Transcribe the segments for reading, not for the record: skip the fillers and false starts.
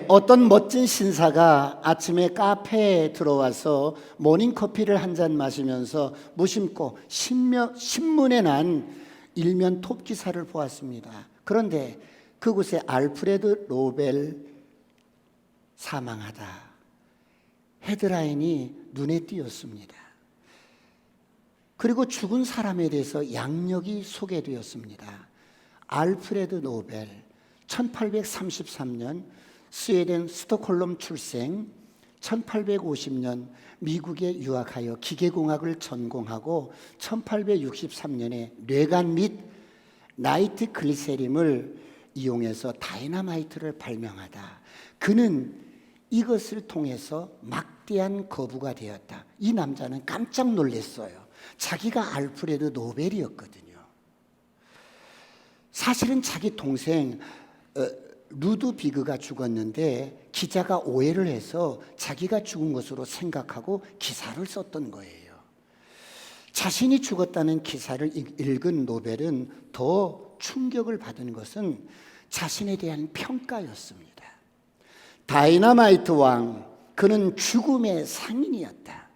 어떤 멋진 신사가 아침에 카페에 들어와서 모닝커피를 한 잔 마시면서 무심코 신문에 난 일면 톱 기사를 보았습니다. 그런데 그곳에 알프레드 노벨 사망하다 헤드라인이 눈에 띄었습니다. 그리고 죽은 사람에 대해서 양력이 소개되었습니다. 알프레드 노벨 1833년 스웨덴 스톡홀름 출생, 1850년 미국에 유학하여 기계공학을 전공하고 1863년에 뇌관 및 나이트 글리세림을 이용해서 다이너마이트를 발명하다. 그는 이것을 통해서 막대한 거부가 되었다. 이 남자는 깜짝 놀랐어요. 자기가 알프레드 노벨이었거든요. 사실은 자기 동생 루드비그가 죽었는데 기자가 오해를 해서 자기가 죽은 것으로 생각하고 기사를 썼던 거예요. 자신이 죽었다는 기사를 읽은 노벨은 더 충격을 받은 것은 자신에 대한 평가였습니다. 다이너마이트 왕, 그는 죽음의 상인이었다.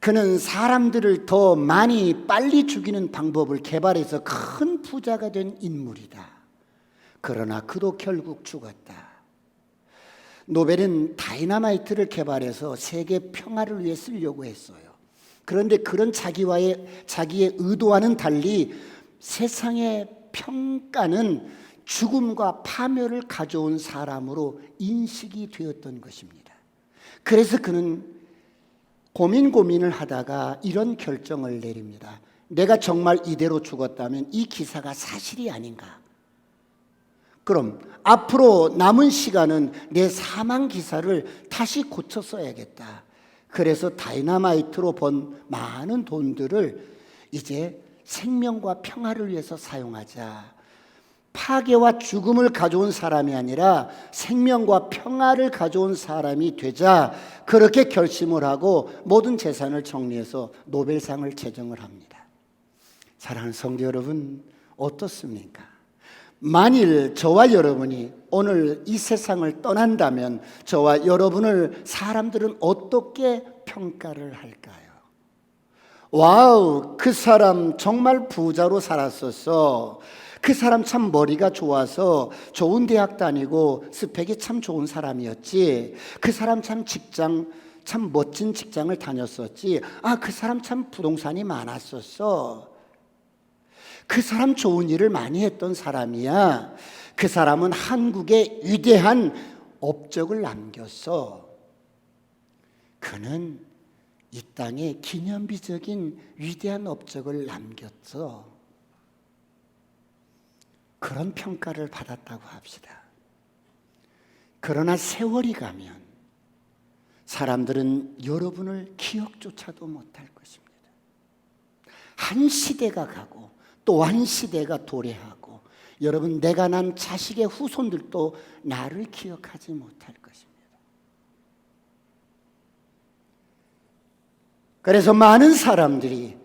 그는 사람들을 더 많이 빨리 죽이는 방법을 개발해서 큰 부자가 된 인물이다. 그러나 그도 결국 죽었다. 노벨은 다이너마이트를 개발해서 세계 평화를 위해 쓰려고 했어요. 그런데 그런 자기의 의도와는 달리 세상의 평가는 죽음과 파멸을 가져온 사람으로 인식이 되었던 것입니다. 그래서 그는 고민을 하다가 이런 결정을 내립니다. 내가 정말 이대로 죽었다면 이 기사가 사실이 아닌가? 그럼 앞으로 남은 시간은 내 사망 기사를 다시 고쳐 써야겠다. 그래서 다이너마이트로 번 많은 돈들을 이제 생명과 평화를 위해서 사용하자. 파괴와 죽음을 가져온 사람이 아니라 생명과 평화를 가져온 사람이 되자, 그렇게 결심을 하고 모든 재산을 정리해서 노벨상을 제정을 합니다. 사랑하는 성도 여러분, 어떻습니까? 만일 저와 여러분이 오늘 이 세상을 떠난다면 저와 여러분을 사람들은 어떻게 평가를 할까요? 와우, 그 사람 정말 부자로 살았었어. 그 사람 참 머리가 좋아서 좋은 대학 다니고 스펙이 참 좋은 사람이었지. 그 사람 참 멋진 직장을 다녔었지. 그 사람 참 부동산이 많았었어. 그 사람 좋은 일을 많이 했던 사람이야. 그 사람은 한국에 위대한 업적을 남겼어. 그는 이 땅에 기념비적인 위대한 업적을 남겼어. 그런 평가를 받았다고 합시다. 그러나 세월이 가면 사람들은 여러분을 기억조차도 못할 것입니다. 한 시대가 가고 또 한 시대가 도래하고 여러분, 내가 난 자식의 후손들도 나를 기억하지 못할 것입니다. 그래서 많은 사람들이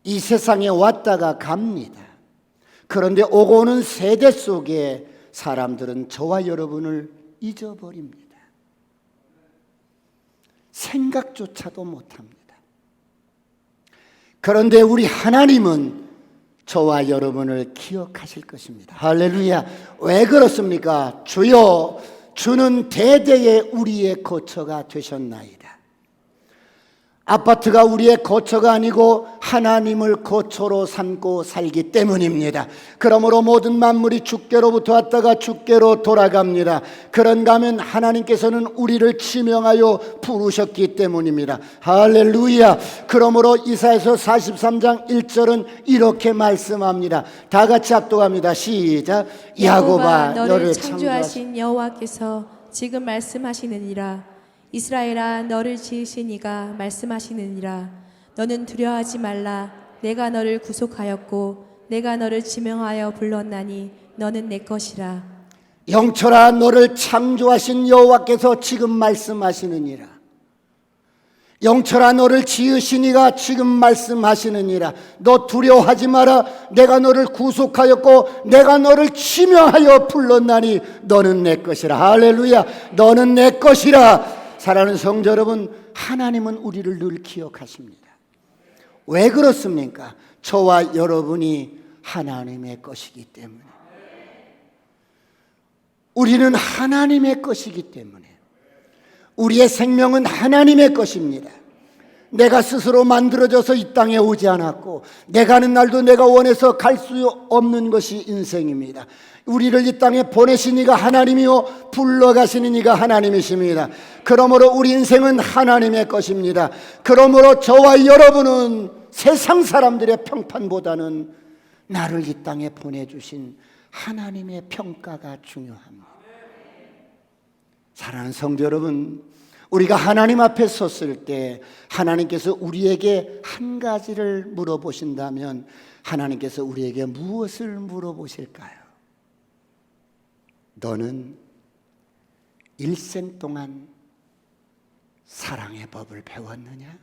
이 세상에 왔다가 갑니다. 그런데 오고 오는 세대 속에 사람들은 저와 여러분을 잊어버립니다. 생각조차도 못합니다. 그런데 우리 하나님은 저와 여러분을 기억하실 것입니다. 할렐루야. 왜 그렇습니까? 주여, 주는 대대에 우리의 거처가 되셨나이다. 아파트가 우리의 거처가 아니고 하나님을 거처로 삼고 살기 때문입니다. 그러므로 모든 만물이 주께로부터 왔다가 주께로 돌아갑니다. 그런가 하면 하나님께서는 우리를 지명하여 부르셨기 때문입니다. 할렐루야. 그러므로 이사야서 43장 1절은 이렇게 말씀합니다. 다 같이 합독합니다. 시작. 야곱아, 너를 창조하신 여호와께서 지금 말씀하시느니라. 이스라엘아, 너를 지으신 이가 말씀하시느니라. 너는 두려워하지 말라. 내가 너를 구속하였고 내가 너를 지명하여 불렀나니 너는 내 것이라. 영철아, 너를 창조하신 여호와께서 지금 말씀하시느니라. 영철아 너를 지으신 이가 지금 말씀하시느니라. 너 두려워하지 마라. 내가 너를 구속하였고 내가 너를 지명하여 불렀나니 너는 내 것이라. 할렐루야. 너는 내 것이라. 사랑하는 성도 여러분, 하나님은 우리를 늘 기억하십니다. 왜 그렇습니까? 저와 여러분이 하나님의 것이기 때문에. 우리는 하나님의 것이기 때문에. 우리의 생명은 하나님의 것입니다. 내가 스스로 만들어져서 이 땅에 오지 않았고 내가 가는 날도 내가 원해서 갈 수 없는 것이 인생입니다. 우리를 이 땅에 보내신 이가 하나님이요 불러가시는 이가 하나님이십니다. 그러므로 우리 인생은 하나님의 것입니다. 그러므로 저와 여러분은 세상 사람들의 평판보다는 나를 이 땅에 보내주신 하나님의 평가가 중요합니다. 사랑하는 성도 여러분, 우리가 하나님 앞에 섰을 때 하나님께서 우리에게 한 가지를 물어보신다면 하나님께서 우리에게 무엇을 물어보실까요? 너는 일생 동안 사랑의 법을 배웠느냐?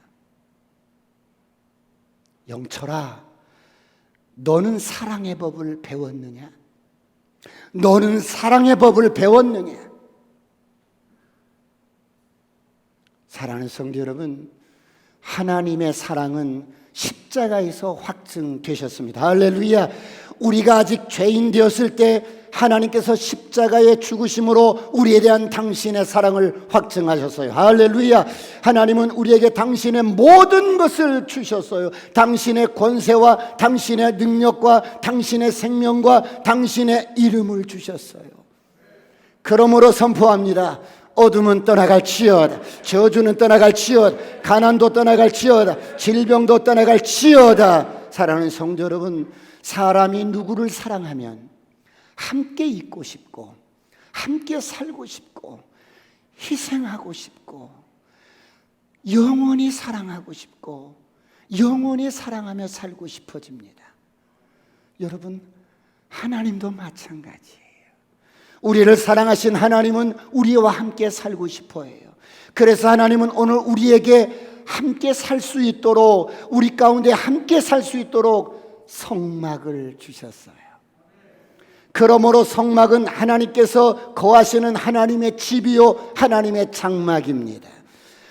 영철아, 너는 사랑의 법을 배웠느냐? 너는 사랑의 법을 배웠느냐? 사랑하는 성도 여러분, 하나님의 사랑은 십자가에서 확증되셨습니다. 할렐루야. 우리가 아직 죄인 되었을 때 하나님께서 십자가의 죽으심으로 우리에 대한 당신의 사랑을 확증하셨어요. 할렐루야. 하나님은 우리에게 당신의 모든 것을 주셨어요. 당신의 권세와 당신의 능력과 당신의 생명과 당신의 이름을 주셨어요. 그러므로 선포합니다. 어둠은 떠나갈지어다. 저주는 떠나갈지어다. 가난도 떠나갈지어다. 질병도 떠나갈지어다. 사랑하는 성도 여러분, 사람이 누구를 사랑하면 함께 있고 싶고 함께 살고 싶고 희생하고 싶고 영원히 사랑하고 싶고 영원히 사랑하며 살고 싶어집니다. 여러분, 하나님도 마찬가지예요. 우리를 사랑하신 하나님은 우리와 함께 살고 싶어 해요. 그래서 하나님은 오늘 우리에게 함께 살 수 있도록, 우리 가운데 함께 살 수 있도록 성막을 주셨어요. 그러므로 성막은 하나님께서 거하시는 하나님의 집이요 하나님의 장막입니다.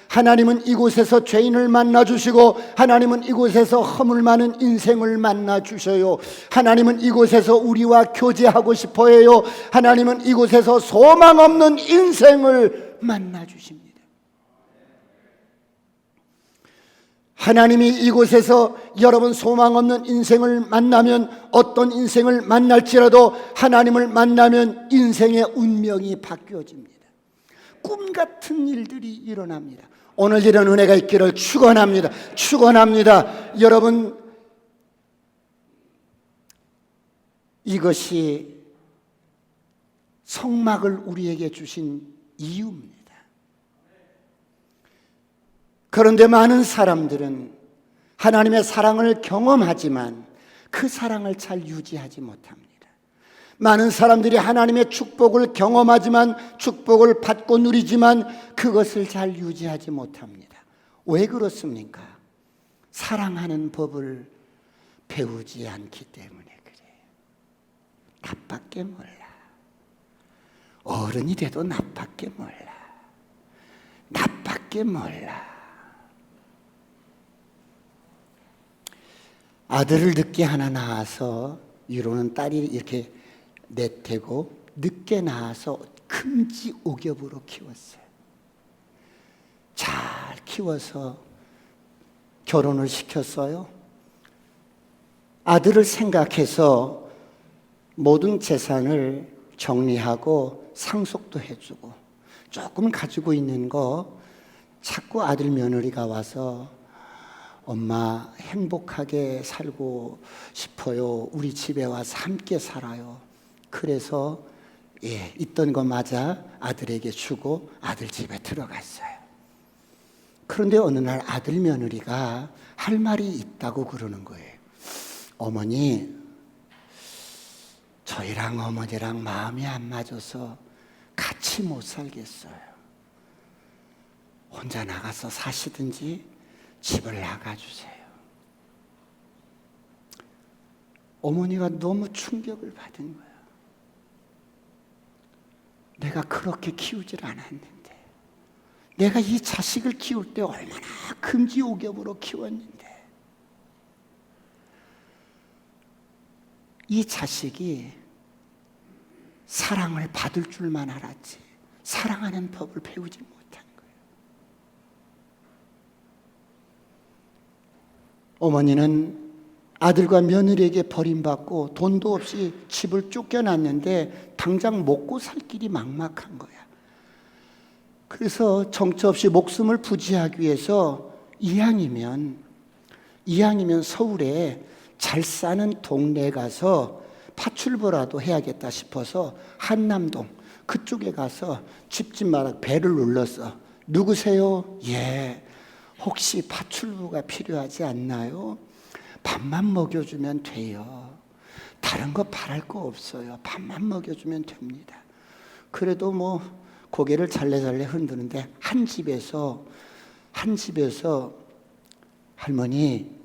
하나님은 이곳에서 죄인을 만나주시고 하나님은 이곳에서 허물 많은 인생을 만나주셔요. 하나님은 이곳에서 우리와 교제하고 싶어해요. 하나님은 이곳에서 소망 없는 인생을 만나주십니다. 하나님이 이곳에서 여러분 소망 없는 인생을 만나면, 어떤 인생을 만날지라도 하나님을 만나면 인생의 운명이 바뀌어집니다. 꿈 같은 일들이 일어납니다. 오늘 이런 은혜가 있기를 축원합니다. 축원합니다. 여러분, 이것이 성막을 우리에게 주신 이유입니다. 그런데 많은 사람들은 하나님의 사랑을 경험하지만 그 사랑을 잘 유지하지 못합니다. 많은 사람들이 하나님의 축복을 경험하지만, 축복을 받고 누리지만 그것을 잘 유지하지 못합니다. 왜 그렇습니까? 사랑하는 법을 배우지 않기 때문에 그래요. 나밖에 몰라. 어른이 돼도 나밖에 몰라. 나밖에 몰라. 아들을 늦게 하나 낳아서, 위로는 딸이 이렇게 넷되고 늦게 낳아서 금지옥엽으로 키웠어요. 잘 키워서 결혼을 시켰어요. 아들을 생각해서 모든 재산을 정리하고 상속도 해주고, 조금 가지고 있는 거 자꾸 아들 며느리가 와서 엄마 행복하게 살고 싶어요. 우리 집에 와서 함께 살아요. 그래서 있던 거 마저 아들에게 주고 아들 집에 들어갔어요. 그런데 어느 날 아들 며느리가 할 말이 있다고 그러는 거예요. 어머니, 저희랑 어머니랑 마음이 안 맞아서 같이 못 살겠어요. 혼자 나가서 사시든지 집을 나가주세요. 어머니가 너무 충격을 받은 거야. 내가 그렇게 키우질 않았는데, 내가 이 자식을 키울 때 얼마나 금지옥엽으로 키웠는데, 이 자식이 사랑을 받을 줄만 알았지 사랑하는 법을 배우지 못한 거예요. 어머니는 아들과 며느리에게 버림받고 돈도 없이 집을 쫓겨났는데 당장 먹고 살 길이 막막한 거야. 그래서 정처 없이 목숨을 부지하기 위해서 이왕이면 서울에 잘 사는 동네에 가서 파출부라도 해야겠다 싶어서 한남동 그쪽에 가서 집집마다 벨을 눌렀어. 누구세요? 예. 혹시 파출부가 필요하지 않나요? 밥만 먹여주면 돼요. 다른 거 바랄 거 없어요. 밥만 먹여주면 됩니다. 그래도 뭐 고개를 잘래잘래 흔드는데 한 집에서 할머니,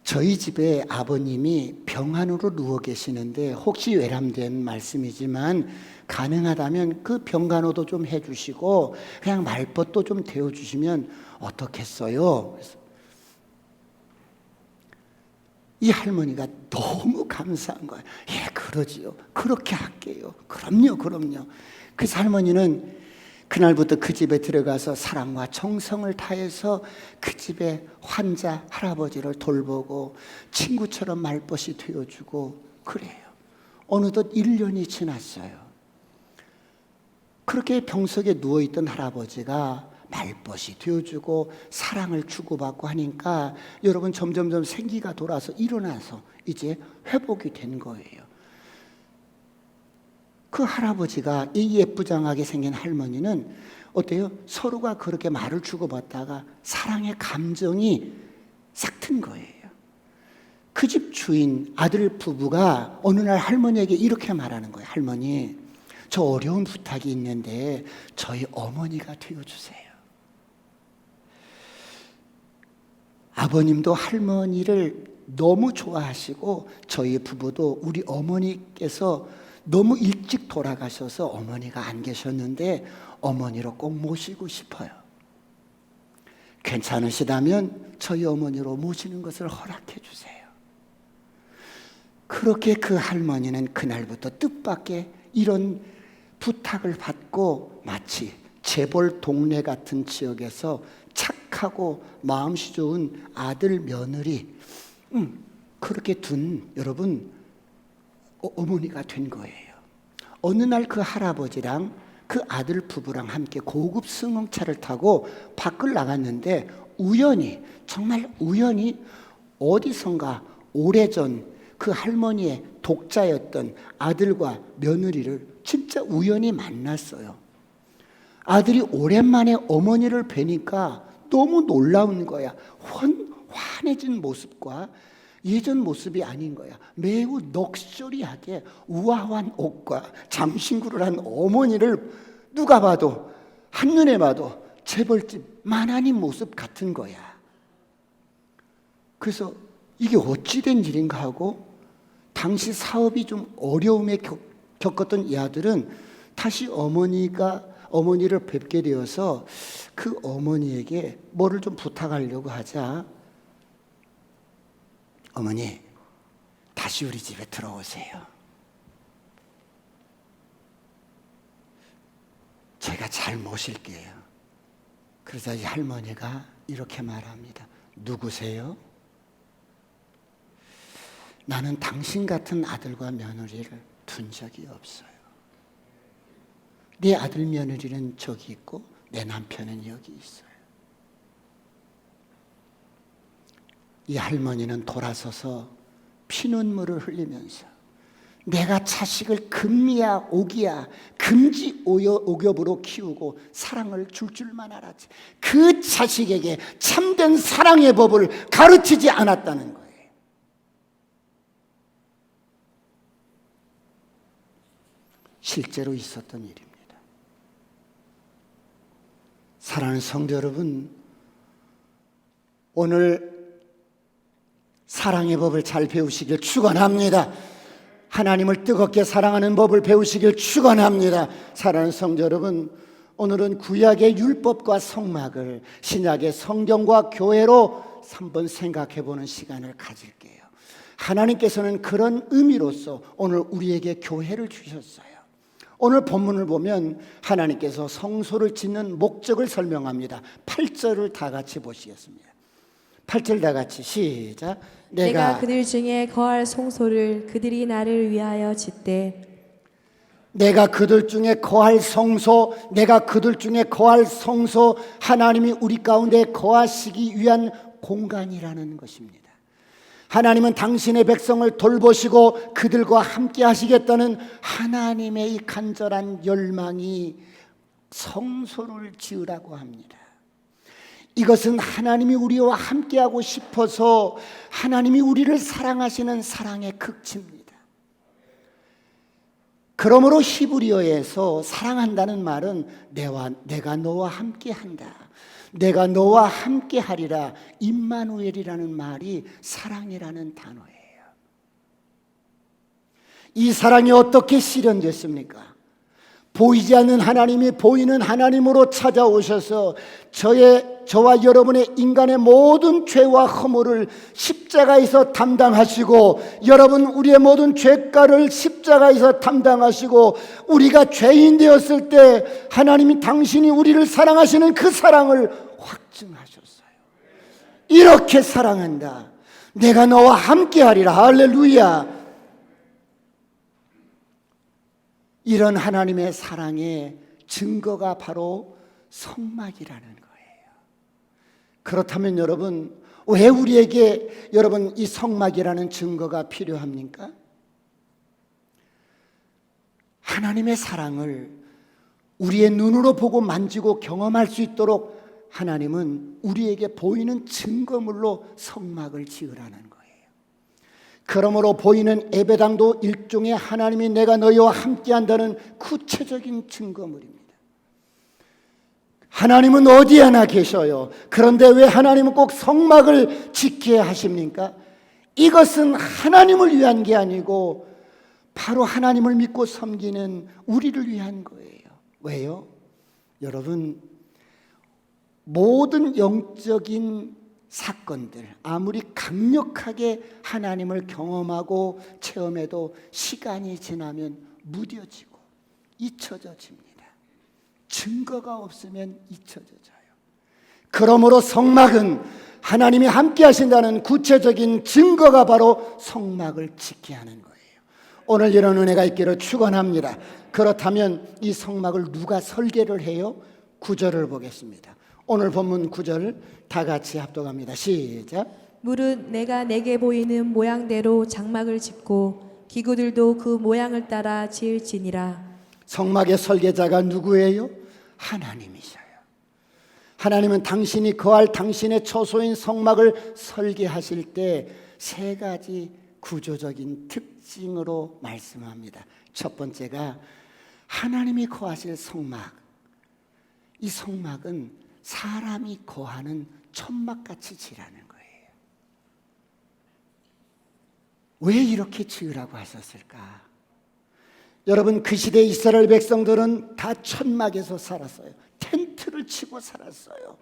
저희 집에 아버님이 병환으로 누워 계시는데 혹시 외람된 말씀이지만 가능하다면 그 병간호도 좀 해주시고 그냥 말벗도 좀 데워주시면 어떻겠어요? 이 할머니가 너무 감사한 거예요. 예, 그러지요. 그렇게 할게요. 그럼요. 그래서 할머니는 그날부터 그 집에 들어가서 사랑과 정성을 다해서 그 집에 환자 할아버지를 돌보고 친구처럼 말벗이 되어주고 그래요. 어느덧 1년이 지났어요. 그렇게 병석에 누워있던 할아버지가 말벗이 되어주고 사랑을 주고받고 하니까 여러분 점점점 생기가 돌아서 일어나서 이제 회복이 된 거예요. 그 할아버지가 이 예쁘장하게 생긴 할머니는 어때요? 서로가 그렇게 말을 주고받다가 사랑의 감정이 싹 튼 거예요. 그 집 주인 아들 부부가 어느 날 할머니에게 이렇게 말하는 거예요. 할머니, 저 어려운 부탁이 있는데 저희 어머니가 되어주세요. 아버님도 할머니를 너무 좋아하시고 저희 부부도 우리 어머니께서 너무 일찍 돌아가셔서 어머니가 안 계셨는데 어머니로 꼭 모시고 싶어요. 괜찮으시다면 저희 어머니로 모시는 것을 허락해 주세요. 그렇게 그 할머니는 그날부터 뜻밖의 이런 부탁을 받고 마치 재벌 동네 같은 지역에서 착하고 마음씨 좋은 아들 며느리 그렇게 둔 여러분 어머니가 된 거예요. 어느 날 그 할아버지랑 그 아들 부부랑 함께 고급 승용차를 타고 밖을 나갔는데 정말 우연히 어디선가 오래전 그 할머니의 독자였던 아들과 며느리를 진짜 우연히 만났어요. 아들이 오랜만에 어머니를 뵈니까 너무 놀라운 거야. 환해진 모습과 예전 모습이 아닌 거야. 매우 럭셔리하게 우아한 옷과 잠신구를 한 어머니를 누가 봐도 한눈에 봐도 재벌집 마나님 모습 같은 거야. 그래서 이게 어찌된 일인가 하고 당시 사업이 좀 어려움에 겪었던 이 아들은 다시 어머니를 뵙게 되어서 그 어머니에게 뭐를 좀 부탁하려고 하자. 어머니, 다시 우리 집에 들어오세요. 제가 잘 모실게요. 그러자 이 할머니가 이렇게 말합니다. 누구세요? 나는 당신 같은 아들과 며느리를 둔 적이 없어요. 내 아들 며느리는 저기 있고 내 남편은 여기 있어요. 이 할머니는 돌아서서 피눈물을 흘리면서 내가 자식을 금미야 오기야 금지 오겹으로 키우고 사랑을 줄 줄만 알았지 그 자식에게 참된 사랑의 법을 가르치지 않았다는 거예요. 실제로 있었던 일입니다. 사랑하는 성도 여러분, 오늘 사랑의 법을 잘 배우시길 축원합니다. 하나님을 뜨겁게 사랑하는 법을 배우시길 축원합니다. 사랑하는 성도 여러분, 오늘은 구약의 율법과 성막을 신약의 성경과 교회로 한번 생각해 보는 시간을 가질게요. 하나님께서는 그런 의미로서 오늘 우리에게 교회를 주셨어요. 오늘 본문을 보면 하나님께서 성소를 짓는 목적을 설명합니다. 8절을 다 같이 보시겠습니다. 8절 다 같이 시작. 내가 그들 중에 거할 성소를 그들이 나를 위하여 짓되 내가 그들 중에 거할 성소, 내가 그들 중에 거할 성소, 하나님이 우리 가운데 거하시기 위한 공간이라는 것입니다. 하나님은 당신의 백성을 돌보시고 그들과 함께 하시겠다는 하나님의 이 간절한 열망이 성소를 지으라고 합니다. 이것은 하나님이 우리와 함께하고 싶어서 하나님이 우리를 사랑하시는 사랑의 극치입니다. 그러므로 히브리어에서 사랑한다는 말은 내가 너와 함께한다, 내가 너와 함께하리라, 임마누엘이라는 말이 사랑이라는 단어예요. 이 사랑이 어떻게 실현됐습니까? 보이지 않는 하나님이 보이는 하나님으로 찾아오셔서 저와 여러분의 인간의 모든 죄와 허물을 십자가에서 담당하시고, 여러분 우리의 모든 죄가를 십자가에서 담당하시고, 우리가 죄인 되었을 때 하나님이 당신이 우리를 사랑하시는 그 사랑을 확증하셨어요. 이렇게 사랑한다, 내가 너와 함께하리라. 할렐루야. 이런 하나님의 사랑의 증거가 바로 성막이라는 거예요. 그렇다면 여러분, 왜 우리에게 여러분 이 성막이라는 증거가 필요합니까? 하나님의 사랑을 우리의 눈으로 보고 만지고 경험할 수 있도록 하나님은 우리에게 보이는 증거물로 성막을 지으라는 거예요. 그러므로 보이는 예배당도 일종의 하나님이 내가 너희와 함께한다는 구체적인 증거물입니다. 하나님은 어디 하나 계셔요. 그런데 왜 하나님은 꼭 성막을 짓게 하십니까? 이것은 하나님을 위한 게 아니고 바로 하나님을 믿고 섬기는 우리를 위한 거예요. 왜요? 여러분, 모든 영적인 사건들, 아무리 강력하게 하나님을 경험하고 체험해도 시간이 지나면 무뎌지고 잊혀져집니다. 증거가 없으면 잊혀져요. 그러므로 성막은 하나님이 함께 하신다는 구체적인 증거가 바로 성막을 짓게 하는 거예요. 오늘 이런 은혜가 있기를 축원합니다. 그렇다면 이 성막을 누가 설계를 해요? 9절을 보겠습니다. 오늘 본문 9절 다 같이 합독합니다. 시작. 무릇 내가 내게 보이는 모양대로 장막을 짓고 기구들도 그 모양을 따라 지을지니라. 성막의 설계자가 누구예요? 하나님이셔요. 하나님은 당신이 거할 당신의 처소인 성막을 설계하실 때 세 가지 구조적인 특징으로 말씀합니다. 첫 번째가 하나님이 거하실 성막. 이 성막은 사람이 거하는 천막같이 지라는 거예요. 왜 이렇게 지으라고 하셨을까? 여러분, 그 시대 이스라엘 백성들은 다 천막에서 살았어요. 텐트를 치고 살았어요.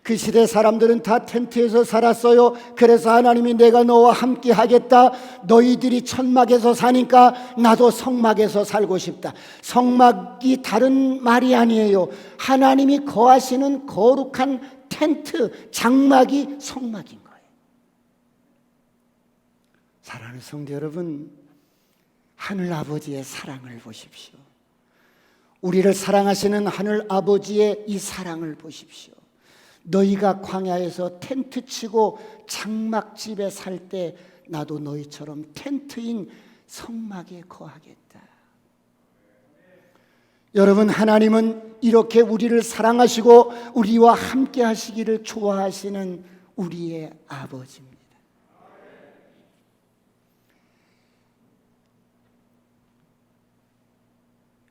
그 시대 사람들은 다 텐트에서 살았어요. 그래서 하나님이 내가 너와 함께 하겠다, 너희들이 천막에서 사니까 나도 성막에서 살고 싶다. 성막이 다른 말이 아니에요. 하나님이 거하시는 거룩한 텐트, 장막이 성막인 거예요. 사랑하는 성도 여러분, 하늘 아버지의 사랑을 보십시오. 우리를 사랑하시는 하늘 아버지의 이 사랑을 보십시오. 너희가 광야에서 텐트 치고 장막집에 살 때 나도 너희처럼 텐트인 성막에 거하겠다. 여러분, 하나님은 이렇게 우리를 사랑하시고 우리와 함께 하시기를 좋아하시는 우리의 아버지입니다.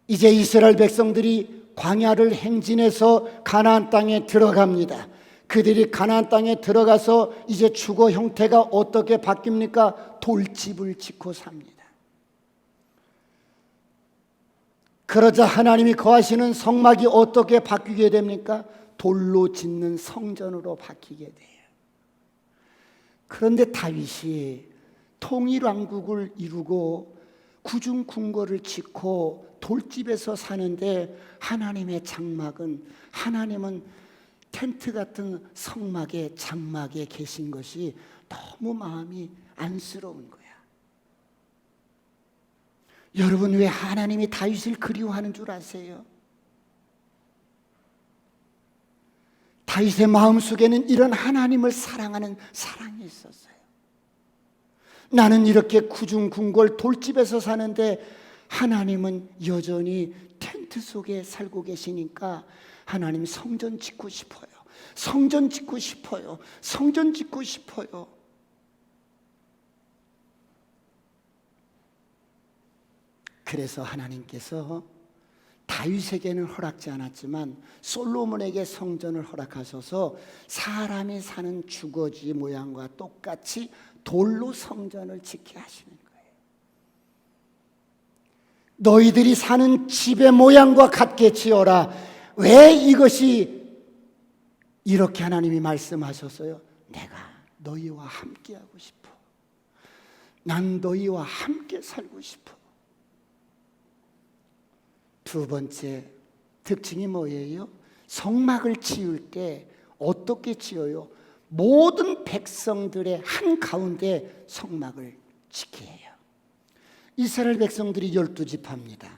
이제 이스라엘 백성들이 광야를 행진해서 가나안 땅에 들어갑니다. 그들이 가나안 땅에 들어가서 이제 주거 형태가 어떻게 바뀝니까? 돌집을 짓고 삽니다. 그러자 하나님이 거하시는 성막이 어떻게 바뀌게 됩니까? 돌로 짓는 성전으로 바뀌게 돼요. 그런데 다윗이 통일왕국을 이루고 구중궁궐을 짓고 돌집에서 사는데 하나님의 장막은, 하나님은 텐트 같은 성막의 장막에 계신 것이 너무 마음이 안쓰러운 거야. 여러분, 왜 하나님이 다윗을 그리워하는 줄 아세요? 다윗의 마음속에는 이런 하나님을 사랑하는 사랑이 있었어요. 나는 이렇게 구중궁궐 돌집에서 사는데 하나님은 여전히 텐트 속에 살고 계시니까 하나님 성전 짓고 싶어요. 성전 짓고 싶어요. 성전 짓고 싶어요. 그래서 하나님께서 다윗에게는 허락지 않았지만 솔로몬에게 성전을 허락하셔서 사람이 사는 주거지 모양과 똑같이 돌로 성전을 짓게 하시는 거예요. 너희들이 사는 집의 모양과 같게 지어라. 왜 이것이 이렇게 하나님이 말씀하셨어요? 내가 너희와 함께하고 싶어. 난 너희와 함께 살고 싶어. 두 번째 특징이 뭐예요? 성막을 지을 때 어떻게 지어요? 모든 백성들의 한가운데 성막을 짓게 해요. 이스라엘 백성들이 12지파입니다.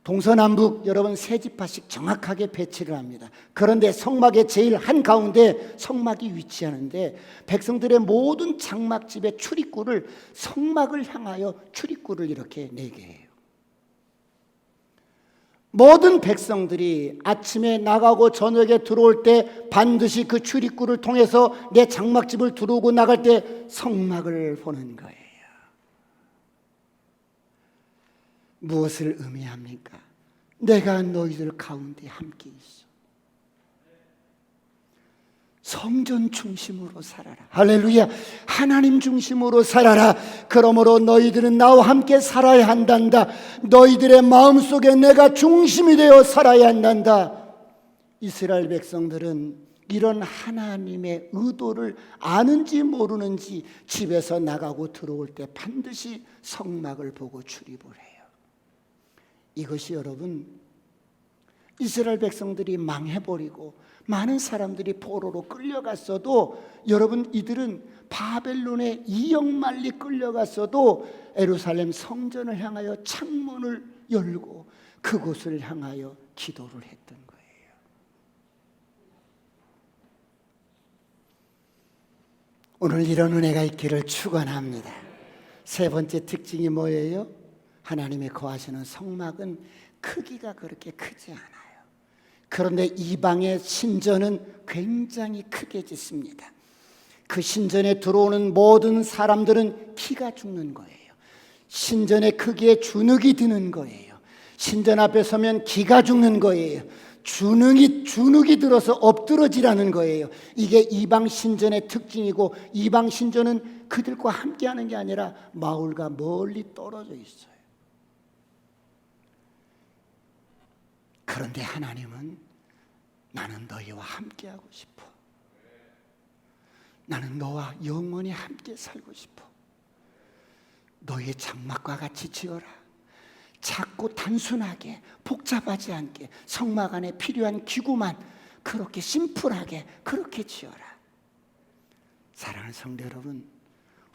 동서남북 여러분 3지파씩 정확하게 배치를 합니다. 그런데 성막의 제일 한가운데 성막이 위치하는데 백성들의 모든 장막집의 출입구를 성막을 향하여 출입구를 이렇게 4개 해요. 모든 백성들이 아침에 나가고 저녁에 들어올 때 반드시 그 출입구를 통해서 내 장막집을 들어오고 나갈 때 성막을 보는 거예요. 무엇을 의미합니까? 내가 너희들 가운데 함께 있어. 성전 중심으로 살아라. 할렐루야. 하나님 중심으로 살아라. 그러므로 너희들은 나와 함께 살아야 한단다. 너희들의 마음속에 내가 중심이 되어 살아야 한단다. 이스라엘 백성들은 이런 하나님의 의도를 아는지 모르는지 집에서 나가고 들어올 때 반드시 성막을 보고 출입을 해요. 이것이 여러분, 이스라엘 백성들이 망해버리고 많은 사람들이 포로로 끌려갔어도 여러분, 이들은 바벨론의 이역만리 끌려갔어도 예루살렘 성전을 향하여 창문을 열고 그곳을 향하여 기도를 했던 거예요. 오늘 이런 은혜가 있기를 축원합니다. 세 번째 특징이 뭐예요? 하나님의 거하시는 성막은 크기가 그렇게 크지 않아요. 그런데 이방의 신전은 굉장히 크게 짓습니다. 그 신전에 들어오는 모든 사람들은 키가 죽는 거예요. 신전의 크기에 주눅이 드는 거예요. 신전 앞에 서면 기가 죽는 거예요. 주눅이 들어서 엎드러지라는 거예요. 이게 이방 신전의 특징이고, 이방 신전은 그들과 함께하는 게 아니라 마을과 멀리 떨어져 있어요. 그런데 하나님은 나는 너희와 함께하고 싶어. 나는 너와 영원히 함께 살고 싶어. 너희의 장막과 같이 지어라. 작고 단순하게 복잡하지 않게 성막 안에 필요한 기구만 그렇게 심플하게 그렇게 지어라. 사랑하는 성도 여러분,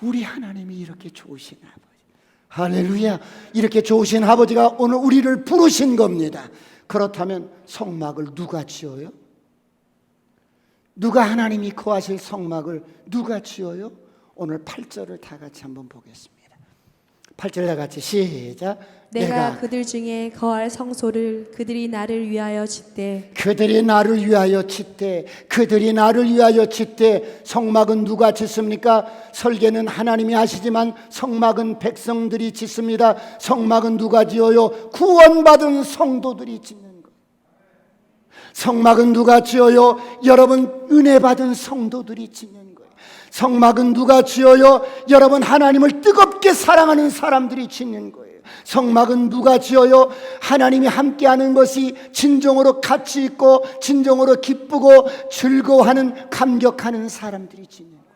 우리 하나님이 이렇게 좋으신 아버지, 할렐루야, 이렇게 좋으신 아버지가 오늘 우리를 부르신 겁니다. 그렇다면 성막을 누가 지어요? 누가 하나님이 거하실 성막을 누가 지어요? 오늘 8절을 다 같이 한번 보겠습니다. 8절 다 같이 시작. 내가 그들 중에 거할 성소를 그들이 나를 위하여 짓되 그들이 나를 위하여 짓되 그들이 나를 위하여 짓되. 성막은 누가 짓습니까? 설계는 하나님이 하시지만 성막은 백성들이 짓습니다. 성막은 누가 지어요? 구원받은 성도들이 짓는 거예요. 성막은 누가 지어요? 여러분 은혜 받은 성도들이 짓는 거예요. 성막은 누가 지어요? 여러분 하나님을 뜨겁게 사랑하는 사람들이 짓는 거예요. 성막은 누가 지어요? 하나님이 함께하는 것이 진정으로 가치 있고 진정으로 기쁘고 즐거워하는 감격하는 사람들이 짓는 거예요.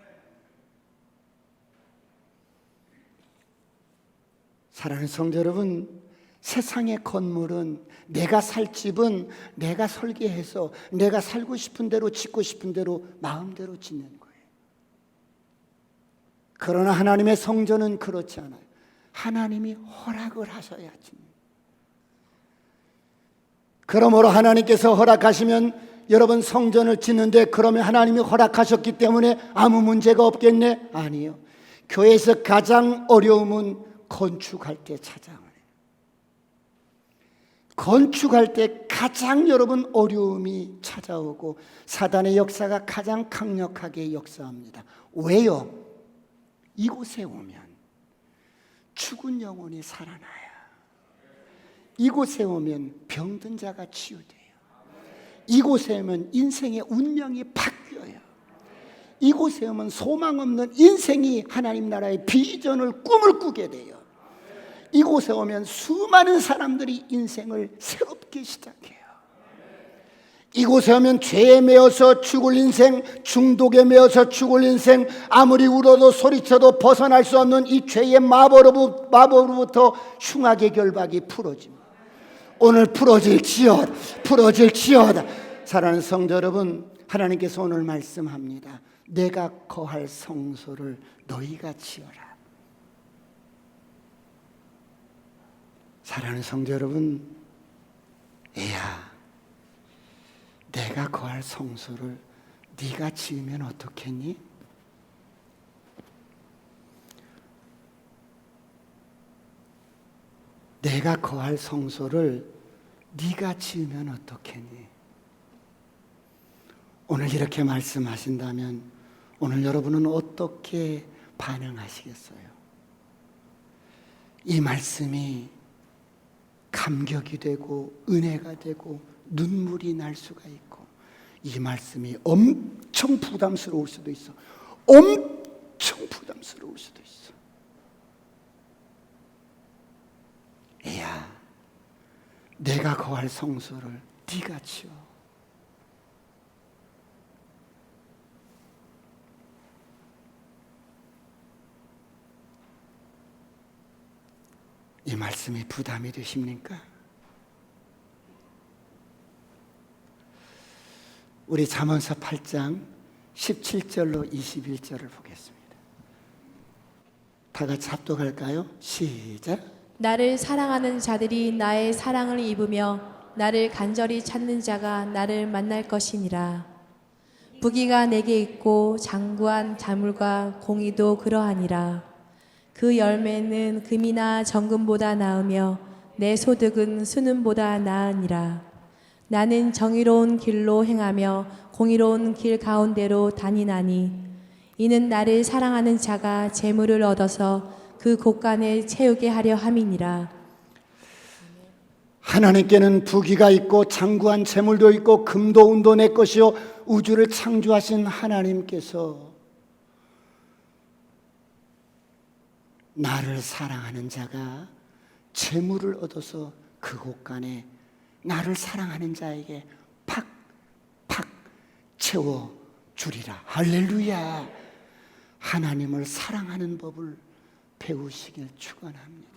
사랑하는 성도 여러분, 세상의 건물은, 내가 살 집은 내가 설계해서 내가 살고 싶은 대로 짓고 싶은 대로 마음대로 짓는 거예요. 그러나 하나님의 성전은 그렇지 않아요. 하나님이 허락을 하셔야 짓는 거예요. 그러므로 하나님께서 허락하시면 여러분 성전을 짓는데, 그러면 하나님이 허락하셨기 때문에 아무 문제가 없겠네? 아니요. 교회에서 가장 어려움은 건축할 때 찾아와요. 건축할 때 가장 여러분 어려움이 찾아오고 사단의 역사가 가장 강력하게 역사합니다. 왜요? 이곳에 오면 죽은 영혼이 살아나요. 이곳에 오면 병든 자가 치유돼요. 이곳에 오면 인생의 운명이 바뀌어요. 이곳에 오면 소망 없는 인생이 하나님 나라의 비전을 꿈을 꾸게 돼요. 이곳에 오면 수많은 사람들이 인생을 새롭게 시작해요. 이곳에 오면 죄에 매여서 죽을 인생, 중독에 매여서 죽을 인생, 아무리 울어도 소리쳐도 벗어날 수 없는 이 죄의 마법으로부터 흉악의 결박이 풀어집니다. 오늘 풀어질지어다, 풀어질지어다. 사랑하는 성도 여러분, 하나님께서 오늘 말씀합니다. 내가 거할 성소를 너희가 지어라. 사랑하는 성도 여러분, 애야, 내가 거할 성소를 네가 지으면 어떻겠니? 내가 거할 성소를 네가 지으면 어떻겠니? 오늘 이렇게 말씀하신다면 오늘 여러분은 어떻게 반응하시겠어요? 이 말씀이 감격이 되고 은혜가 되고 눈물이 날 수가 있고, 이 말씀이 엄청 부담스러울 수도 있어. 엄청 부담스러울 수도 있어. 애야, 내가 거할 성소를 네가 지어. 이 말씀이 부담이 되십니까? 우리 잠언서 8장 17절로 21절을 보겠습니다. 다 같이 합독할까요? 시작. 나를 사랑하는 자들이 나의 사랑을 입으며 나를 간절히 찾는 자가 나를 만날 것이니라. 부귀가 내게 있고 장구한 자물과 공의도 그러하니라. 그 열매는 금이나 정금보다 나으며 내 소득은 순금보다 나으니라. 나는 정의로운 길로 행하며 공의로운 길 가운데로 다니나니 이는 나를 사랑하는 자가 재물을 얻어서 그 곳간에 채우게 하려 함이니라. 하나님께는 부귀가 있고 장구한 재물도 있고 금도 은도 내 것이요, 우주를 창조하신 하나님께서 나를 사랑하는 자가 재물을 얻어서 그 곳간에 나를 사랑하는 자에게 팍팍 채워주리라. 할렐루야. 하나님을 사랑하는 법을 배우시길 축원합니다.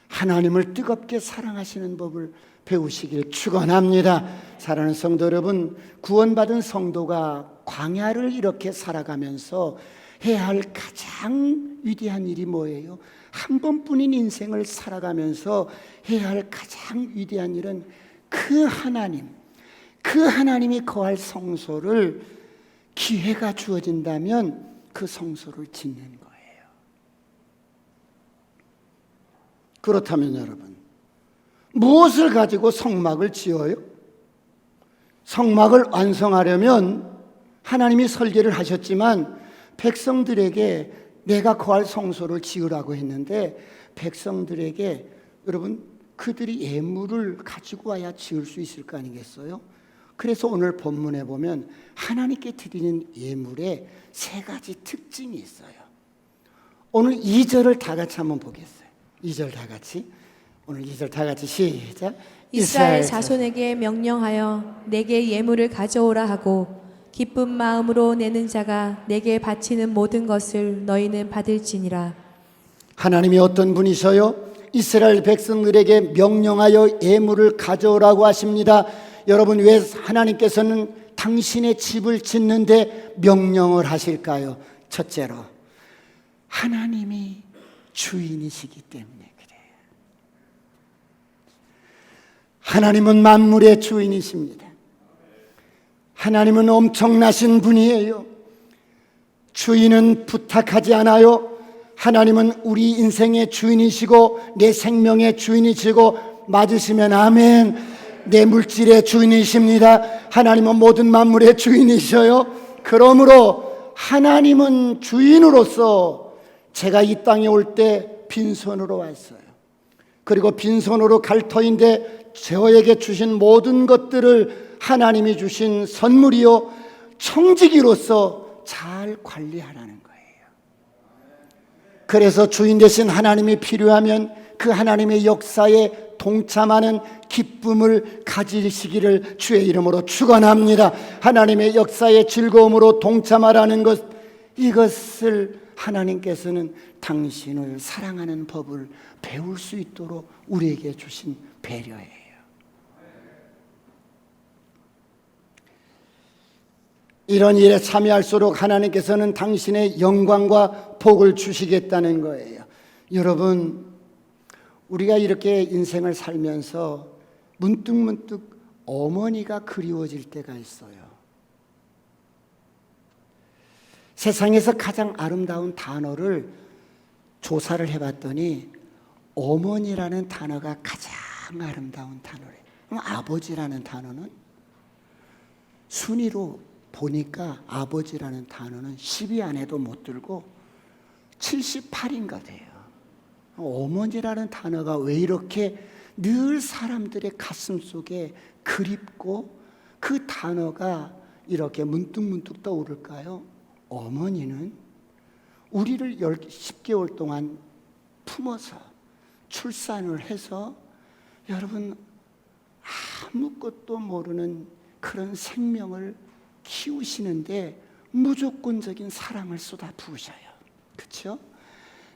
하나님을 뜨겁게 사랑하시는 법을 배우시길 축원합니다. 사랑하는 성도 여러분, 구원받은 성도가 광야를 이렇게 살아가면서 해야 할 가장 위대한 일이 뭐예요? 한 번뿐인 인생을 살아가면서 해야 할 가장 위대한 일은 그 하나님이 거할 성소를, 기회가 주어진다면 그 성소를 짓는 거예요. 그렇다면 여러분, 무엇을 가지고 성막을 지어요? 성막을 완성하려면 하나님이 설계를 하셨지만 백성들에게 내가 거할 성소를 지으라고 했는데 백성들에게 여러분 그들이 예물을 가지고 와야 지을 수 있을 거 아니겠어요? 그래서 오늘 본문에 보면 하나님께 드리는 예물에 세 가지 특징이 있어요. 오늘 2절을 다 같이 한번 보겠어요. 2절 다 같이. 오늘 2절 다 같이 시작. 이스라엘 자손에게 명령하여 내게 예물을 가져오라 하고 기쁜 마음으로 내는 자가 내게 바치는 모든 것을 너희는 받을지니라. 하나님이 어떤 분이셔요? 이스라엘 백성들에게 명령하여 예물을 가져오라고 하십니다. 여러분, 왜 하나님께서는 당신의 집을 짓는데 명령을 하실까요? 첫째로, 하나님이 주인이시기 때문에 그래요. 하나님은 만물의 주인이십니다. 하나님은 엄청나신 분이에요. 주인은 부탁하지 않아요. 하나님은 우리 인생의 주인이시고 내 생명의 주인이시고, 맞으시면 아멘. 내 물질의 주인이십니다. 하나님은 모든 만물의 주인이셔요. 그러므로 하나님은 주인으로서 제가 이 땅에 올 때 빈손으로 왔어요. 그리고 빈손으로 갈 터인데 저에게 주신 모든 것들을 하나님이 주신 선물이요 청지기로서 잘 관리하라는 거예요. 그래서 주인 되신 하나님이 필요하면 그 하나님의 역사에 동참하는 기쁨을 가지시기를 주의 이름으로 축원합니다. 하나님의 역사의 즐거움으로 동참하라는 것, 이것을 하나님께서는 당신을 사랑하는 법을 배울 수 있도록 우리에게 주신 배려예요. 이런 일에 참여할수록 하나님께서는 당신의 영광과 복을 주시겠다는 거예요. 여러분, 우리가 이렇게 인생을 살면서 문득문득 어머니가 그리워질 때가 있어요. 세상에서 가장 아름다운 단어를 조사를 해봤더니 어머니라는 단어가 가장 아름다운 단어래요. 그럼 아버지라는 단어는 순위로 보니까 아버지라는 단어는 10위 안에도 못 들고 78인가 돼요. 어머니라는 단어가 왜 이렇게 늘 사람들의 가슴 속에 그립고 그 단어가 이렇게 문득문득 떠오를까요? 어머니는 우리를 10개월 동안 품어서 출산을 해서 여러분 아무것도 모르는 그런 생명을 키우시는데 무조건적인 사랑을 쏟아 부으셔요. 그렇죠?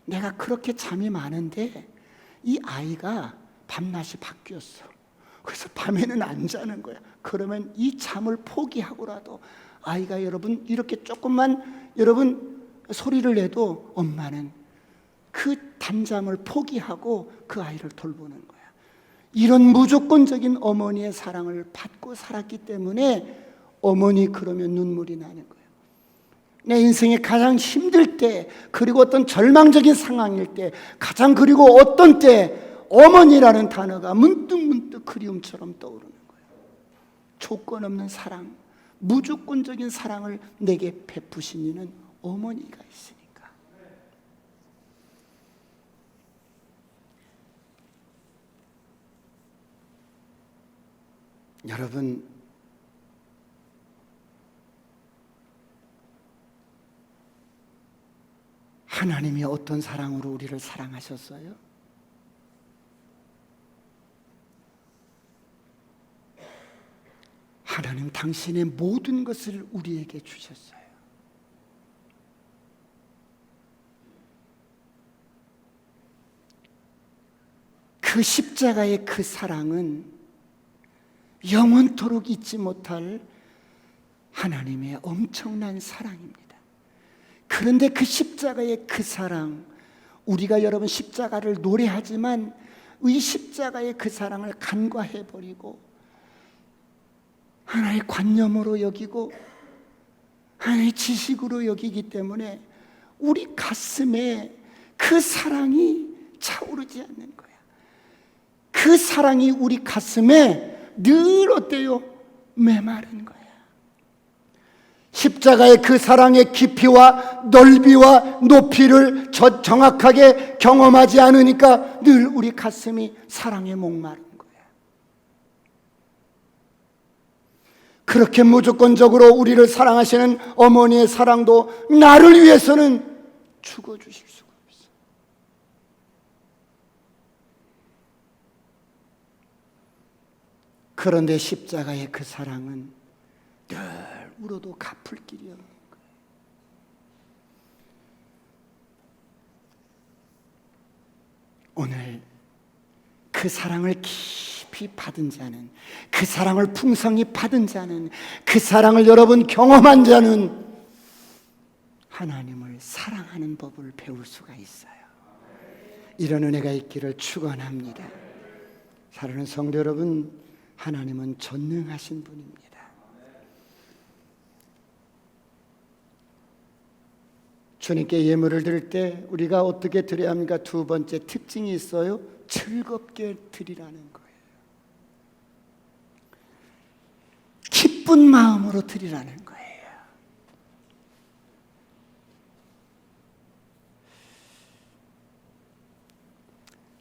내가 그렇게 잠이 많은데 이 아이가 밤낮이 바뀌었어. 그래서 밤에는 안 자는 거야. 그러면 이 잠을 포기하고라도 아이가 여러분 이렇게 조금만 여러분 소리를 내도 엄마는 그 단잠을 포기하고 그 아이를 돌보는 거야. 이런 무조건적인 어머니의 사랑을 받고 살았기 때문에 어머니 그러면 눈물이 나는 거예요. 내 인생에 가장 힘들 때, 그리고 어떤 절망적인 상황일 때, 가장 그리고 어떤 때 어머니라는 단어가 문득문득 그리움처럼 떠오르는 거예요. 조건 없는 사랑, 무조건적인 사랑을 내게 베푸신 이는 어머니가 있으니까. 여러분, 하나님이 어떤 사랑으로 우리를 사랑하셨어요? 하나님 당신의 모든 것을 우리에게 주셨어요. 그 십자가의 그 사랑은 영원토록 잊지 못할 하나님의 엄청난 사랑입니다. 그런데 그 십자가의 그 사랑, 우리가 여러분 십자가를 노래하지만 이 십자가의 그 사랑을 간과해버리고 하나의 관념으로 여기고 하나의 지식으로 여기기 때문에 우리 가슴에 그 사랑이 차오르지 않는 거야. 그 사랑이 우리 가슴에 늘 어때요? 메마른 거야. 십자가의 그 사랑의 깊이와 넓이와 높이를 정확하게 경험하지 않으니까 늘 우리 가슴이 사랑에 목마른 거예요. 그렇게 무조건적으로 우리를 사랑하시는 어머니의 사랑도 나를 위해서는 죽어주실 수가 없어요. 그런데 십자가의 그 사랑은 늘 울어도 갚을 길이 없는 거예요. 오늘 그 사랑을 깊이 받은 자는, 그 사랑을 풍성히 받은 자는, 그 사랑을 여러분 경험한 자는 하나님을 사랑하는 법을 배울 수가 있어요. 이런 은혜가 있기를 축원합니다. 사랑하는 성도 여러분, 하나님은 전능하신 분입니다. 주님께 예물을 드릴 때 우리가 어떻게 드려야 합니까? 두 번째 특징이 있어요. 즐겁게 드리라는 거예요. 기쁜 마음으로 드리라는 거예요.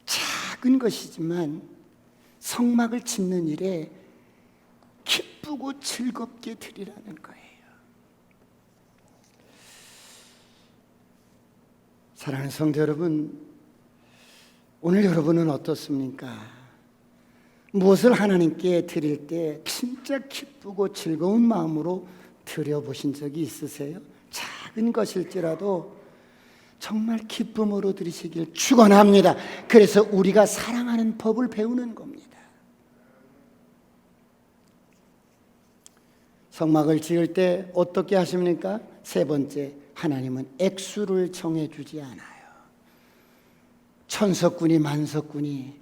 작은 것이지만 성막을 짓는 일에 기쁘고 즐겁게 드리라는 거예요. 사랑하는 성도 여러분, 오늘 여러분은 어떻습니까? 무엇을 하나님께 드릴 때 진짜 기쁘고 즐거운 마음으로 드려보신 적이 있으세요? 작은 것일지라도 정말 기쁨으로 드리시길 축원합니다. 그래서 우리가 사랑하는 법을 배우는 겁니다. 성막을 지을 때 어떻게 하십니까? 세 번째, 하나님은 액수를 정해주지 않아요. 천석군이 만석군이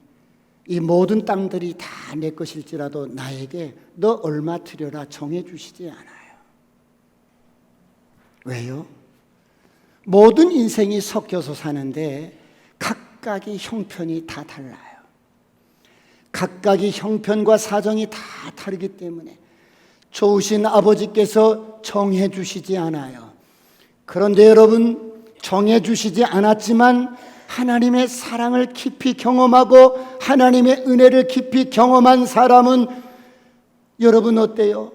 이 모든 땅들이 다 내 것일지라도 나에게 너 얼마 드려라 정해주시지 않아요. 왜요? 모든 인생이 섞여서 사는데 각각의 형편이 다 달라요. 각각의 형편과 사정이 다 다르기 때문에 좋으신 아버지께서 정해주시지 않아요. 그런데 여러분, 정해주시지 않았지만 하나님의 사랑을 깊이 경험하고 하나님의 은혜를 깊이 경험한 사람은 여러분 어때요?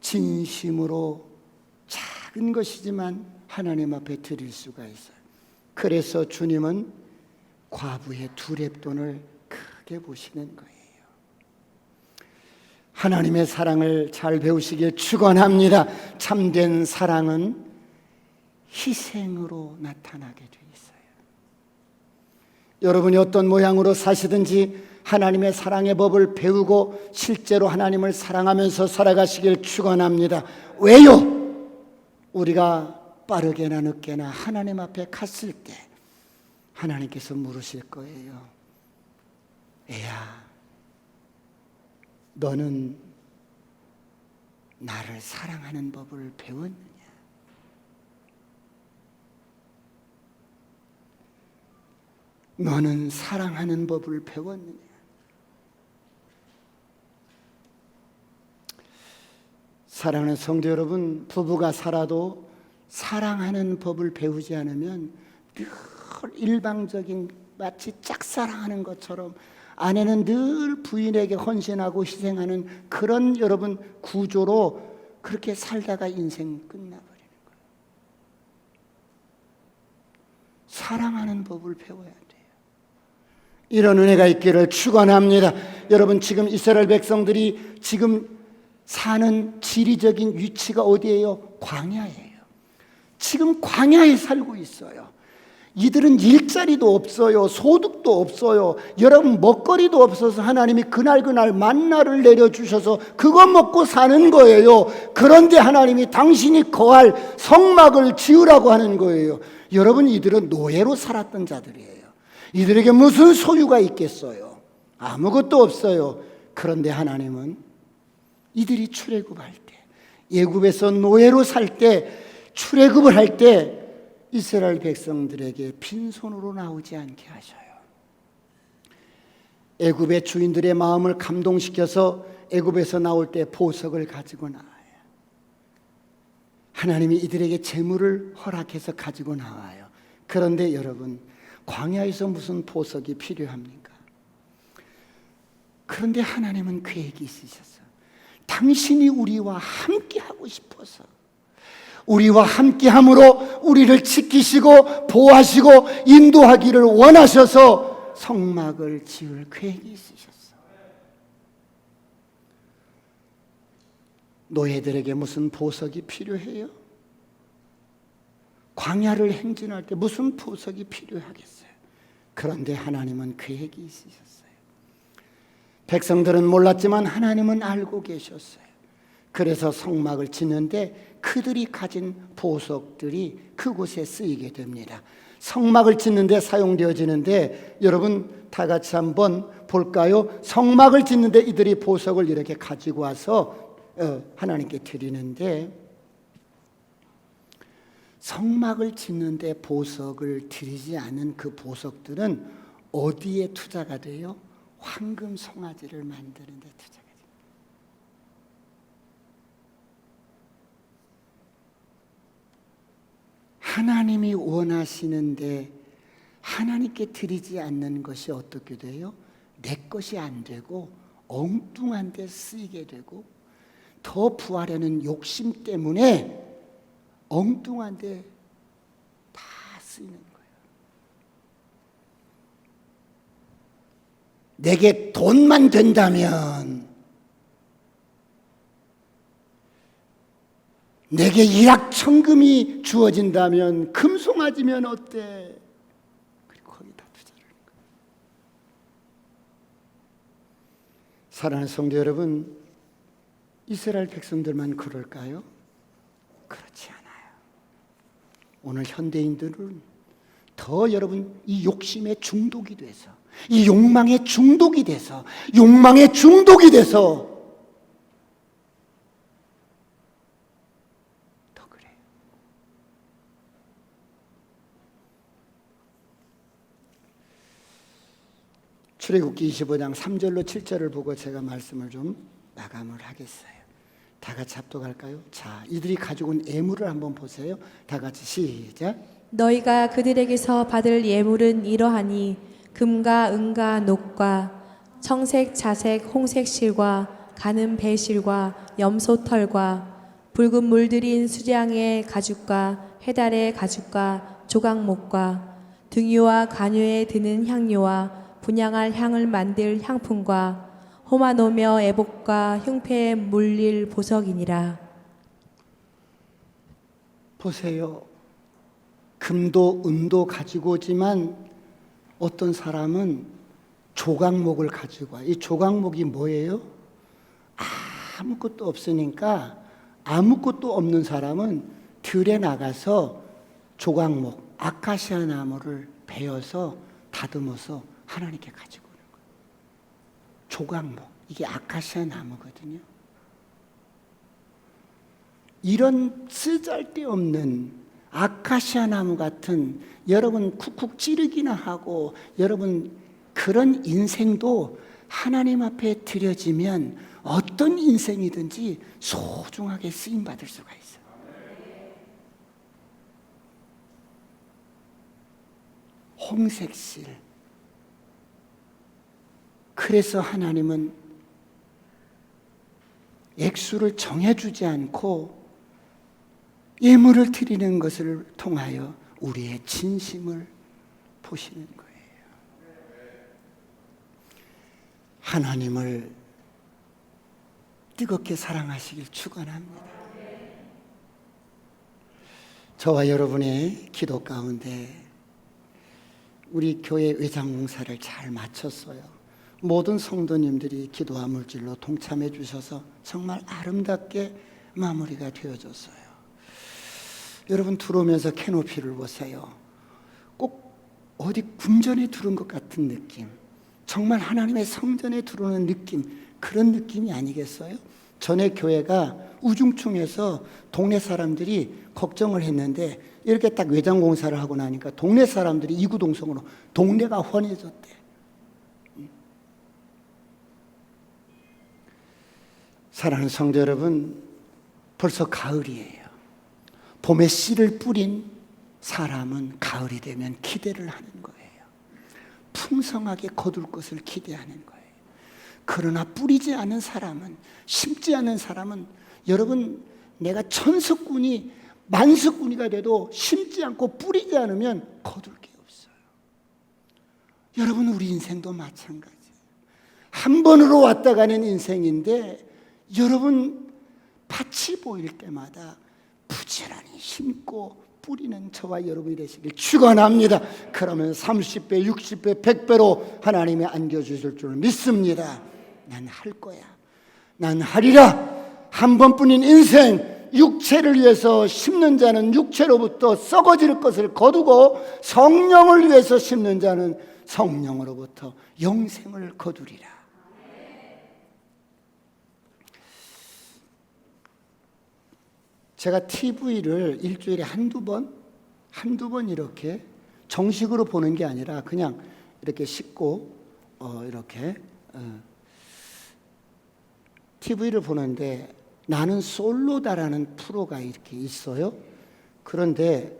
진심으로 작은 것이지만 하나님 앞에 드릴 수가 있어요. 그래서 주님은 과부의 두 렙돈을 크게 보시는 거예요. 하나님의 사랑을 잘 배우시길 축원합니다. 참된 사랑은 희생으로 나타나게 돼 있어요. 여러분이 어떤 모양으로 사시든지 하나님의 사랑의 법을 배우고 실제로 하나님을 사랑하면서 살아가시길 축원합니다. 왜요? 우리가 빠르게나 늦게나 하나님 앞에 갔을 때 하나님께서 물으실 거예요. 애야, 너는 나를 사랑하는 법을 배웠느냐? 너는 사랑하는 법을 배웠느냐? 사랑하는 성도 여러분, 부부가 살아도 사랑하는 법을 배우지 않으면 늘 일방적인 마치 짝사랑하는 것처럼 아내는 늘 부인에게 헌신하고 희생하는 그런 여러분 구조로 그렇게 살다가 인생 끝나버리는 거예요. 사랑하는 법을 배워야 돼요. 이런 은혜가 있기를 축원합니다. 여러분, 지금 이스라엘 백성들이 지금 사는 지리적인 위치가 어디예요? 광야예요. 지금 광야에 살고 있어요. 이들은 일자리도 없어요. 소득도 없어요. 여러분, 먹거리도 없어서 하나님이 그날 만나를 내려주셔서 그거 먹고 사는 거예요. 그런데 하나님이 당신이 거할 성막을 지으라고 하는 거예요. 여러분, 이들은 노예로 살았던 자들이에요. 이들에게 무슨 소유가 있겠어요? 아무것도 없어요. 그런데 하나님은 이들이 출애굽할 때, 애굽에서 노예로 살 때, 출애굽을 할 때 이스라엘 백성들에게 빈손으로 나오지 않게 하셔요. 애굽의 주인들의 마음을 감동시켜서 애굽에서 나올 때 보석을 가지고 나와요. 하나님이 이들에게 재물을 허락해서 가지고 나와요. 그런데 여러분, 광야에서 무슨 보석이 필요합니까? 그런데 하나님은 계획이 있으셨어요. 당신이 우리와 함께 하고 싶어서, 우리와 함께 함으로 우리를 지키시고 보호하시고 인도하기를 원하셔서 성막을 지을 계획이 있으셨어요. 노예들에게 무슨 보석이 필요해요? 광야를 행진할 때 무슨 보석이 필요하겠어요? 그런데 하나님은 계획이 있으셨어요. 백성들은 몰랐지만 하나님은 알고 계셨어요. 그래서 성막을 짓는데 그들이 가진 보석들이 그곳에 쓰이게 됩니다. 성막을 짓는데 사용되어지는데, 여러분 다 같이 한번 볼까요? 성막을 짓는데 이들이 보석을 이렇게 가지고 와서 하나님께 드리는데, 성막을 짓는데 보석을 드리지 않은 그 보석들은 어디에 투자가 돼요? 황금 송아지를 만드는 데 투자가 돼요. 하나님이 원하시는데 하나님께 드리지 않는 것이 어떻게 돼요? 내 것이 안 되고 엉뚱한 데 쓰이게 되고, 더 부하려는 욕심 때문에 엉뚱한 데 다 쓰이는 거예요. 내게 돈만 된다면, 내게 일확천금이 주어진다면, 금송아지면 어때? 그리고 거기다 투자를 하는 거예요. 사랑하는 성도 여러분, 이스라엘 백성들만 그럴까요? 그렇지 않아요. 오늘 현대인들은 더 여러분 이 욕심에 중독이 돼서, 이 욕망에 중독이 돼서 더 그래요. 출애굽기 25장 3절로 7절을 보고 제가 말씀을 좀 마감을 하겠어요. 다 같이 합독할까요? 자, 이들이 가지고 온 예물을 한번 보세요. 다 같이 시작. 너희가 그들에게서 받을 예물은 이러하니 금과 은과 녹과 청색, 자색, 홍색 실과 가는 배실과 염소털과 붉은 물들인 수량의 가죽과 해달의 가죽과 조각목과 등유와 관유에 드는 향료와 분향할 향을 만들 향품과 호마노며 애복과 흉패에 물릴 보석이니라. 보세요. 금도 은도 가지고 오지만 어떤 사람은 조각목을 가지고 와요. 이 조각목이 뭐예요? 아무것도 없으니까, 아무것도 없는 사람은 들에 나가서 조각목, 아카시아 나무를 베어서 다듬어서 하나님께 가지고 오는 거예요. 조각목, 이게 아카시아 나무거든요. 이런 쓰잘데없는 아카시아 나무 같은, 여러분 쿡쿡 찌르기나 하고, 여러분 그런 인생도 하나님 앞에 드려지면 어떤 인생이든지 소중하게 쓰임받을 수가 있어요. 홍색실. 그래서 하나님은 액수를 정해주지 않고 예물을 드리는 것을 통하여 우리의 진심을 보시는 거예요. 하나님을 뜨겁게 사랑하시길 축원합니다. 저와 여러분의 기도 가운데 우리 교회 외장 공사를 잘 마쳤어요. 모든 성도님들이 기도와 물질로 동참해 주셔서 정말 아름답게 마무리가 되어졌어요. 여러분 들어오면서 캐노피를 보세요. 꼭 어디 궁전에 들어온 것 같은 느낌, 정말 하나님의 성전에 들어오는 느낌, 그런 느낌이 아니겠어요? 전에 교회가 우중충해서 동네 사람들이 걱정을 했는데, 이렇게 딱 외장 공사를 하고 나니까 동네 사람들이 이구동성으로 동네가 환해졌대. 사랑하는 성도 여러분, 벌써 가을이에요. 봄에 씨를 뿌린 사람은 가을이 되면 기대를 하는 거예요. 풍성하게 거둘 것을 기대하는 거예요. 그러나 뿌리지 않은 사람은, 심지 않은 사람은, 여러분, 내가 천석군이 만석군이가 돼도 심지 않고 뿌리지 않으면 거둘 게 없어요. 여러분, 우리 인생도 마찬가지예요. 한 번으로 왔다 가는 인생인데, 여러분, 밭이 보일 때마다 부지런히 심고 뿌리는 저와 여러분이 되시길 축원합니다. 그러면 30배, 60배, 100배로 하나님이 안겨주실 줄 믿습니다. 난 할 거야. 난 하리라. 한 번뿐인 인생, 육체를 위해서 심는 자는 육체로부터 썩어질 것을 거두고 성령을 위해서 심는 자는 성령으로부터 영생을 거두리라. 제가 TV를 일주일에 한두 번 이렇게 정식으로 보는 게 아니라 그냥 이렇게 씻고 이렇게 TV를 보는데 나는 솔로다라는 프로가 이렇게 있어요. 그런데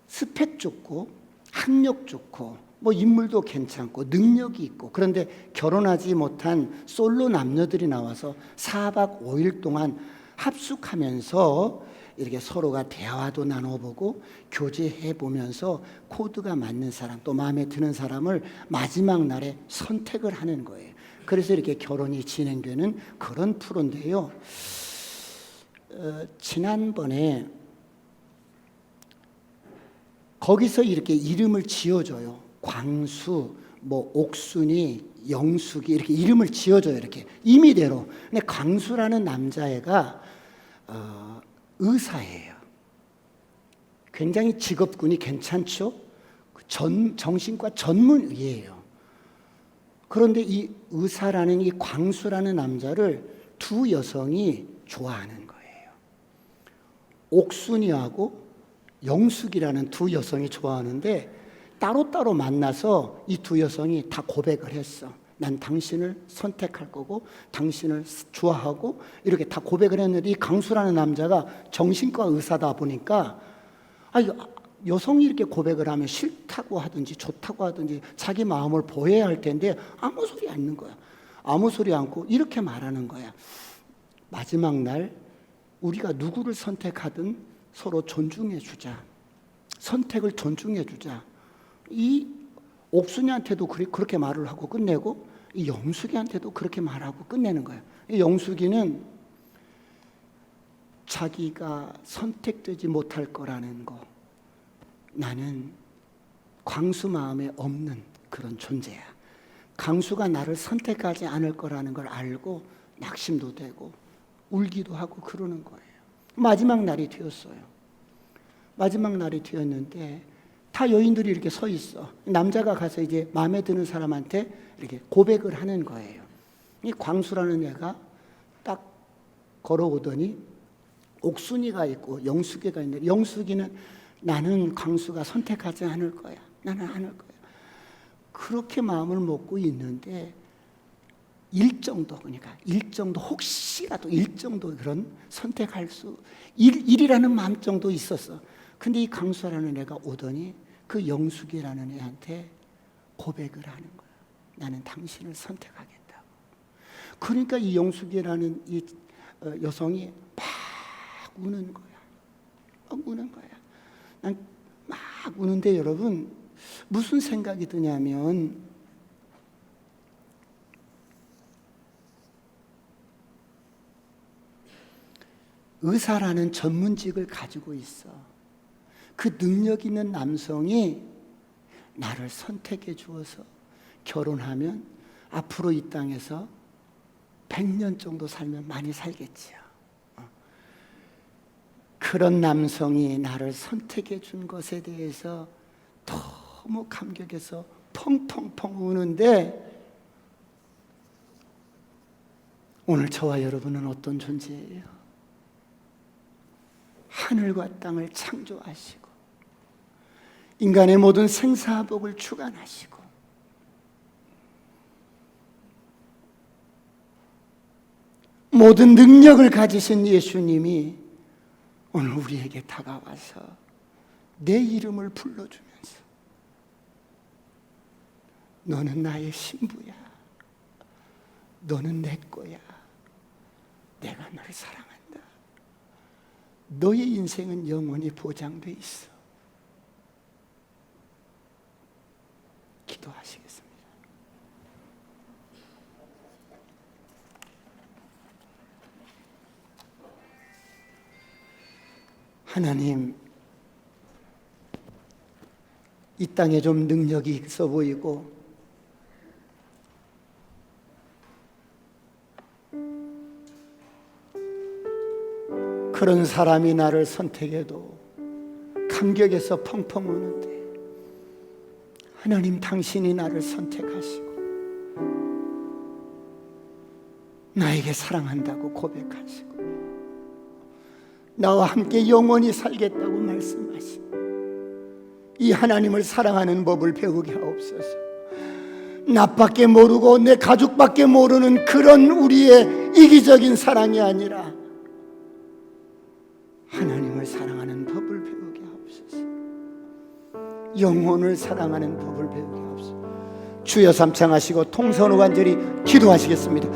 스펙 좋고 학력 좋고 뭐 인물도 괜찮고 능력이 있고, 그런데 결혼하지 못한 솔로 남녀들이 나와서 4박 5일 동안 합숙하면서 이렇게 서로가 대화도 나눠보고 교제해보면서 코드가 맞는 사람, 또 마음에 드는 사람을 마지막 날에 선택을 하는 거예요. 그래서 이렇게 결혼이 진행되는 그런 프로인데요. 지난번에 거기서 이렇게 이름을 지어줘요. 광수, 뭐 옥순이, 영숙이 이렇게 이름을 지어줘요. 이렇게 임의대로. 근데 광수라는 남자애가 의사예요. 굉장히 직업군이 괜찮죠. 정신과 전문의예요. 그런데 이 의사라는 이 광수라는 남자를 두 여성이 좋아하는 거예요. 옥순이하고 영숙이라는 두 여성이 좋아하는데 따로따로 만나서 이 두 여성이 다 고백을 했어. 난 당신을 선택할 거고 당신을 좋아하고 이렇게 다 고백을 했는데, 이 강수라는 남자가 정신과 의사다 보니까 여성이 이렇게 고백을 하면 싫다고 하든지 좋다고 하든지 자기 마음을 보호해야 할 텐데 아무 소리 안 하는 거야. 아무 소리 않고 이렇게 말하는 거야. 마지막 날 우리가 누구를 선택하든 서로 존중해 주자. 선택을 존중해 주자. 이 옥순이한테도 그렇게 말을 하고 끝내고, 이 영숙이한테도 그렇게 말하고 끝내는 거예요. 이 영숙이는 자기가 선택되지 못할 거라는 거, 나는 광수 마음에 없는 그런 존재야. 광수가 나를 선택하지 않을 거라는 걸 알고 낙심도 되고 울기도 하고 그러는 거예요. 마지막 날이 되었어요. 마지막 날이 되었는데 다 여인들이 이렇게 서 있어. 남자가 가서 이제 마음에 드는 사람한테 이렇게 고백을 하는 거예요. 이 광수라는 애가 딱 걸어오더니 옥순이가 있고 영숙이가 있는데, 영숙이는 나는 광수가 선택하지 않을 거야. 나는 않을 거야. 그렇게 마음을 먹고 있는데 일정도, 그러니까 일정도, 혹시라도 일정도 그런 선택할 수 일이라는 마음 정도 있었어. 근데 이 강수라는 애가 오더니 그 영숙이라는 애한테 고백을 하는 거야. 나는 당신을 선택하겠다고. 그러니까 이 영숙이라는 이 여성이 막 우는 거야. 막 우는 거야. 난 막 우는데 여러분 무슨 생각이 드냐면, 의사라는 전문직을 가지고 있어. 그 능력 있는 남성이 나를 선택해 주어서 결혼하면 앞으로 이 땅에서 100년 정도 살면 많이 살겠지요. 그런 남성이 나를 선택해 준 것에 대해서 너무 감격해서 펑펑펑 우는데, 오늘 저와 여러분은 어떤 존재예요? 하늘과 땅을 창조하시고 인간의 모든 생사복을 주관하시고 모든 능력을 가지신 예수님이 오늘 우리에게 다가와서 내 이름을 불러주면서 너는 나의 신부야. 너는 내 거야. 내가 너를 사랑한다. 너의 인생은 영원히 보장돼 있어. 기도하시겠습니다. 하나님, 이 땅에 좀 능력이 있어 보이고 그런 사람이 나를 선택해도 감격에서 펑펑 우는데 하나님, 당신이 나를 선택하시고 나에게 사랑한다고 고백하시고 나와 함께 영원히 살겠다고 말씀하시고 이 하나님을 사랑하는 법을 배우게 하옵소서. 나밖에 모르고 내 가족밖에 모르는 그런 우리의 이기적인 사랑이 아니라 하나님을 사랑하는 법을 배우게 하옵소서. 영혼을 사랑하는 법을 배우게 하옵소서. 주여 삼창하시고 통성으로 간절히 기도하시겠습니다.